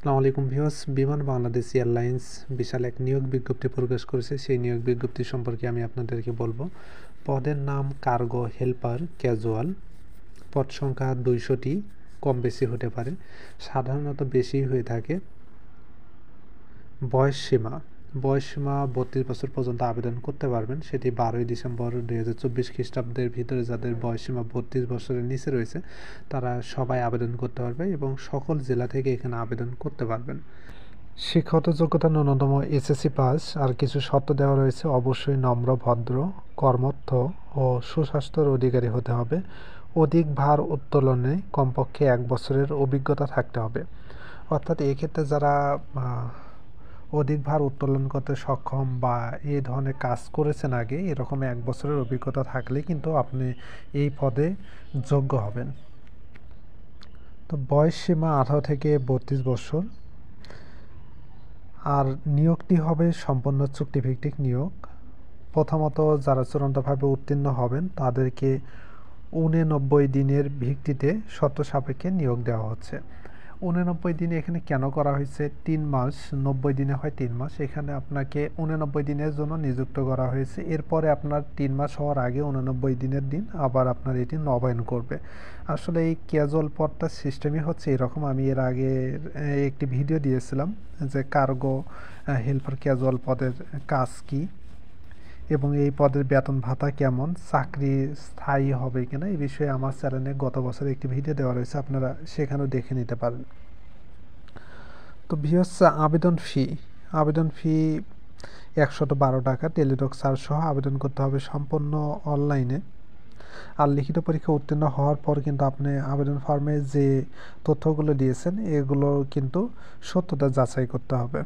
আসসালামু আলাইকুম ভিউয়ার্স, বিমান বাংলাদেশ এয়ারলাইন্স বিশাল এক নিয়োগ বিজ্ঞপ্তি প্রকাশ করেছে। সেই নিয়োগ বিজ্ঞপ্তি সম্পর্কে আমি আপনাদেরকে বলবো। পদের নাম কার্গো হেল্পার ক্যাজুয়াল। পদ সংখ্যা 200টি, কম বেশি হতে পারে, সাধারণত বেশি হয়ে থাকে। বয়স সীমা 32 বছর পর্যন্ত আবেদন করতে পারবেন। সেটি 12ই ডিসেম্বর 2024 খ্রিস্টাব্দের ভিতরে যাদের বয়স সীমা 32 বছরের নিচে রয়েছে তারা সবাই আবেদন করতে পারবে এবং সকল জেলা থেকে এখানে আবেদন করতে পারবেন। শিক্ষাগত যোগ্যতা ন্যূনতম এসএসসি পাস। আর কিছু শর্ত দেওয়া রয়েছে, অবশ্যই নম্র, ভদ্র, কর্মঠ ও সুস্বাস্থ্যের অধিকারী হতে হবে। অধিক ভার উত্তোলনে কমপক্ষে 1 বছরের অভিজ্ঞতা থাকতে হবে। অর্থাৎ এক্ষেত্রে যারা অধিক ভার উত্তোলন করতে সক্ষম বা এই ধরনের কাজ করেছেন আগে, এরকম 1 বছরের অভিজ্ঞতা থাকলে কিন্তু আপনি এই পদে যোগ্য হবেন। তো বয়স সীমা 18 থেকে 32 বছর। আর নিয়োগটি হবে সম্পূর্ণ চুক্তিভিত্তিক নিয়োগ। প্রথমত যারা চূড়ান্তভাবে উত্তীর্ণ হবেন তাদেরকে 89 দিনের ভিত্তিতে শর্ত সাপেক্ষে নিয়োগ দেওয়া হচ্ছে। 89 দিনে এখানে কেন করা হয়েছে? 3 মাস, 90 দিনে হয় 3 মাস, এখানে আপনাকে 89 দিনের জন্য নিযুক্ত করা হয়েছে। এরপরে আপনার 3 মাস হওয়ার আগে 89 দিনের দিন আবার আপনার এটি নবায়ন করবে। আসলে এই ক্যাজুয়াল পদটার সিস্টেমই হচ্ছে এরকম। আমি এর আগে একটি ভিডিও দিয়েছিলাম যে কার্গো হেল্পার ক্যাজুয়াল পদের কাজ কি এবং এই পদের বেতন ভাতা কেমন, চাকরি স্থায়ী হবে কিনা, এই বিষয়ে আমার চ্যানেলে গত বছর একটি ভিডিও দেওয়া রয়েছে, আপনারা সেখানেও দেখে নিতে পারেন। তো ভিউয়ার্স, আবেদন ফি 112 টাকা, টেলিটক চার্জ সহ আবেদন করতে হবে সম্পূর্ণ অনলাইনে। আর লিখিত পরীক্ষা উত্তীর্ণ হওয়ার পর কিন্তু আপনি আবেদন ফর্মে যে তথ্যগুলো দিয়েছেন এগুলো কিন্তু সত্যতা যাচাই করতে হবে,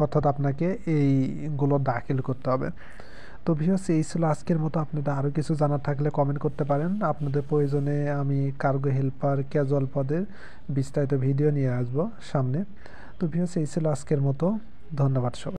অর্থাৎ আপনাকে এইগুলো দাখিল করতে হবে। তো ভিউয়ার্স, এই ছিল আজকের মতো। আপনাদের আরও কিছু জানার থাকলে কমেন্ট করতে পারেন। আপনাদের প্রয়োজনে আমি কার্গো হেল্পার ক্যাজুয়াল পদের বিস্তারিত ভিডিও নিয়ে আসবো সামনে। তো ভিউয়ার্স, এই ছিল আজকের মতো। ধন্যবাদ সবাই।